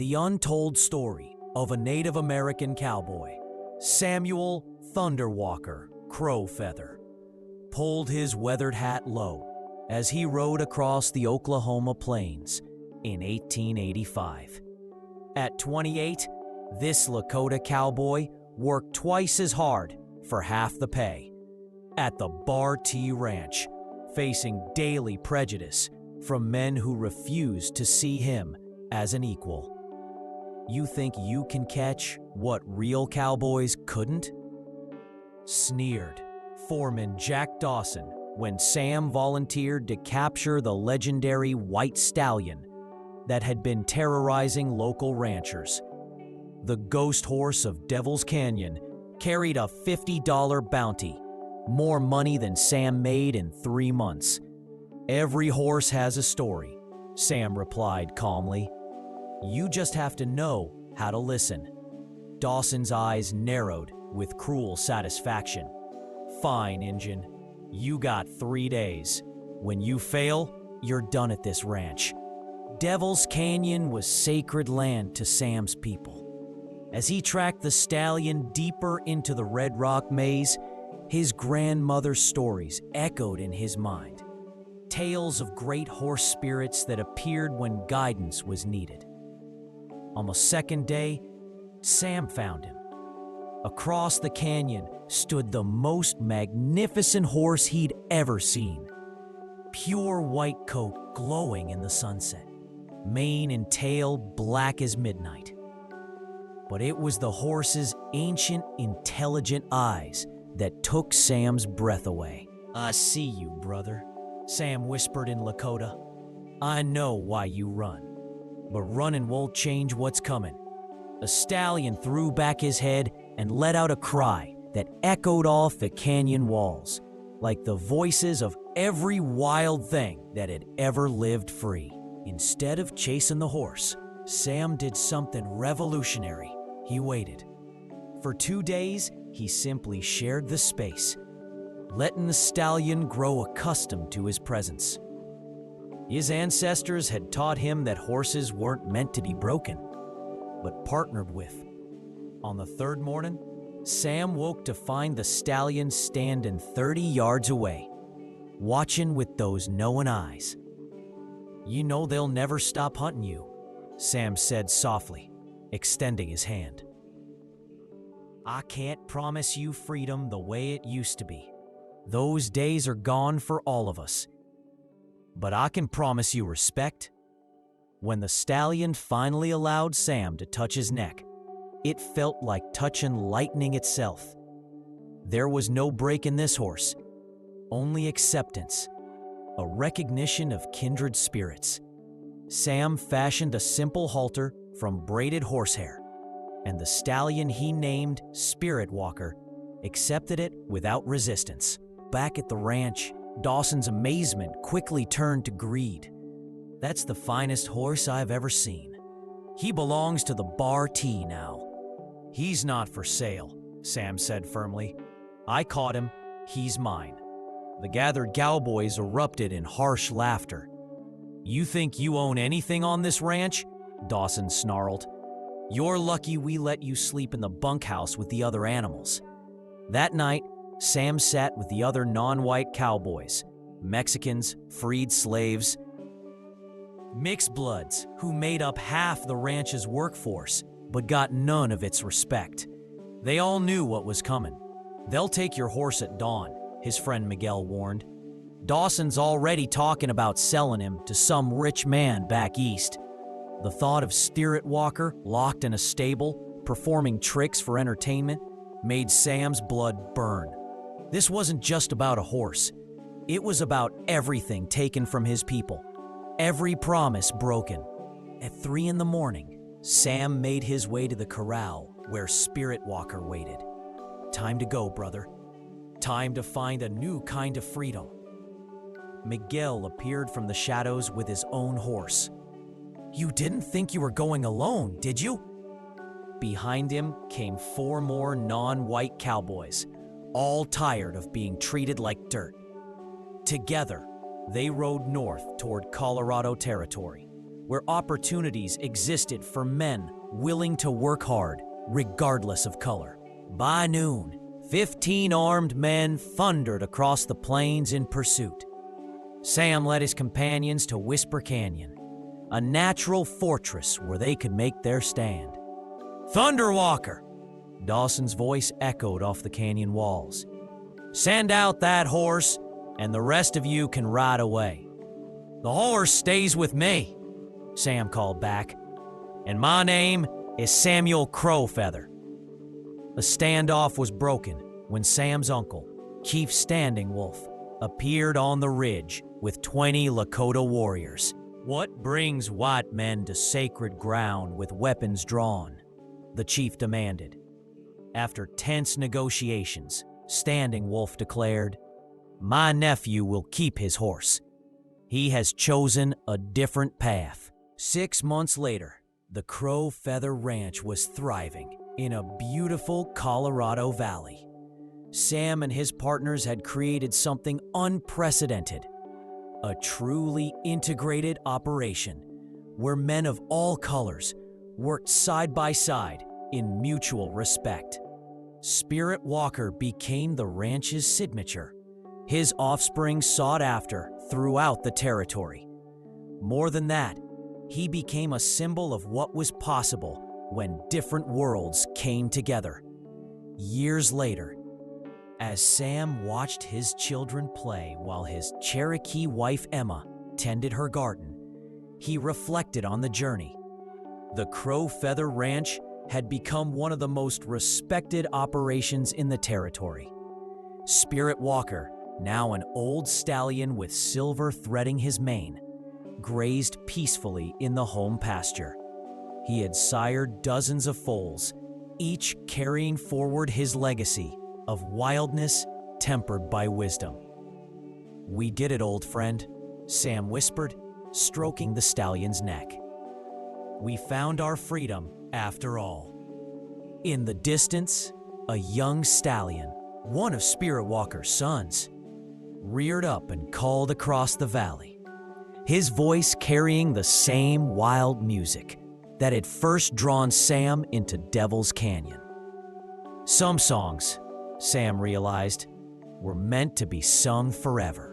The untold story of a Native American cowboy, Samuel Thunderwalker Crowfeather, pulled his weathered hat low as he rode across the Oklahoma plains in 1885. At 28, this Lakota cowboy worked twice as hard for half the pay at the Bar T Ranch, facing daily prejudice from men who refused to see him as an equal. You think you can catch what real cowboys couldn't? Sneered Foreman Jack Dawson when Sam volunteered to capture the legendary white stallion that had been terrorizing local ranchers. The ghost horse of Devil's Canyon carried a $50 bounty, more money than Sam made in 3 months. Every horse has a story, Sam replied calmly. You just have to know how to listen. Dawson's eyes narrowed with cruel satisfaction. Fine, Injun. You got 3 days. When you fail, you're done at this ranch. Devil's Canyon was sacred land to Sam's people. As he tracked the stallion deeper into the Red Rock maze, his grandmother's stories echoed in his mind. Tales of great horse spirits that appeared when guidance was needed. On the second day, Sam found him. Across the canyon stood the most magnificent horse he'd ever seen. Pure white coat glowing in the sunset, mane and tail black as midnight. But it was the horse's ancient, intelligent eyes that took Sam's breath away. I see you, brother, Sam whispered in Lakota. I know why you run, but running won't change what's coming. The stallion threw back his head and let out a cry that echoed off the canyon walls, like the voices of every wild thing that had ever lived free. Instead of chasing the horse, Sam did something revolutionary. He waited. For 2 days, he simply shared the space, letting the stallion grow accustomed to his presence. His ancestors had taught him that horses weren't meant to be broken, but partnered with. On the third morning, Sam woke to find the stallion standing 30 yards away, watching with those knowing eyes. You know they'll never stop hunting you, Sam said softly, extending his hand. I can't promise you freedom the way it used to be. Those days are gone for all of us. But I can promise you respect. When the stallion finally allowed Sam to touch his neck, it felt like touching lightning itself. There was no break in this horse, only acceptance, a recognition of kindred spirits. Sam fashioned a simple halter from braided horsehair, and the stallion he named Spirit Walker accepted it without resistance. Back at the ranch, Dawson's amazement quickly turned to greed. That's the finest horse I've ever seen. He belongs to the Bar T now. He's not for sale, Sam said firmly. I caught him. He's mine. The gathered cowboys erupted in harsh laughter. You think you own anything on this ranch? Dawson snarled. You're lucky we let you sleep in the bunkhouse with the other animals. That night, Sam sat with the other non-white cowboys, Mexicans, freed slaves, mixed bloods who made up half the ranch's workforce but got none of its respect. They all knew what was coming. They'll take your horse at dawn, his friend Miguel warned. Dawson's already talking about selling him to some rich man back east. The thought of Spirit Walker locked in a stable, performing tricks for entertainment, made Sam's blood burn. This wasn't just about a horse. It was about everything taken from his people, every promise broken. At 3 a.m, Sam made his way to the corral where Spirit Walker waited. Time to go, brother. Time to find a new kind of freedom. Miguel appeared from the shadows with his own horse. You didn't think you were going alone, did you? Behind him came 4 more non-white cowboys, all tired of being treated like dirt. Together, they rode north toward Colorado territory, where opportunities existed for men willing to work hard, regardless of color. By noon, 15 armed men thundered across the plains in pursuit. Sam led his companions to Whisper Canyon, a natural fortress where they could make their stand. "Thunderwalker!" Dawson's voice echoed off the canyon walls. "Send out that horse, and the rest of you can ride away." "The horse stays with me," Sam called back. "And my name is Samuel Crowfeather." The standoff was broken when Sam's uncle, Chief Standing Wolf, appeared on the ridge with 20 Lakota warriors. "What brings white men to sacred ground with weapons drawn?" the chief demanded. After tense negotiations, Standing Wolf declared, "My nephew will keep his horse. He has chosen a different path." 6 months later, the Crowfeather Ranch was thriving in a beautiful Colorado Valley. Sam and his partners had created something unprecedented, a truly integrated operation where men of all colors worked side by side in mutual respect. Spirit Walker became the ranch's signature, his offspring sought after throughout the territory. More than that, he became a symbol of what was possible when different worlds came together. Years later, as Sam watched his children play while his Cherokee wife Emma tended her garden, he reflected on the journey. The Crowfeather Ranch had become one of the most respected operations in the territory. Spirit Walker, now an old stallion with silver threading his mane, grazed peacefully in the home pasture. He had sired dozens of foals, each carrying forward his legacy of wildness tempered by wisdom. "We did it, old friend," Sam whispered, stroking the stallion's neck. "We found our freedom after all." In the distance, a young stallion, one of Spirit Walker's sons, reared up and called across the valley, his voice carrying the same wild music that had first drawn Sam into Devil's Canyon. Some songs, Sam realized, were meant to be sung forever.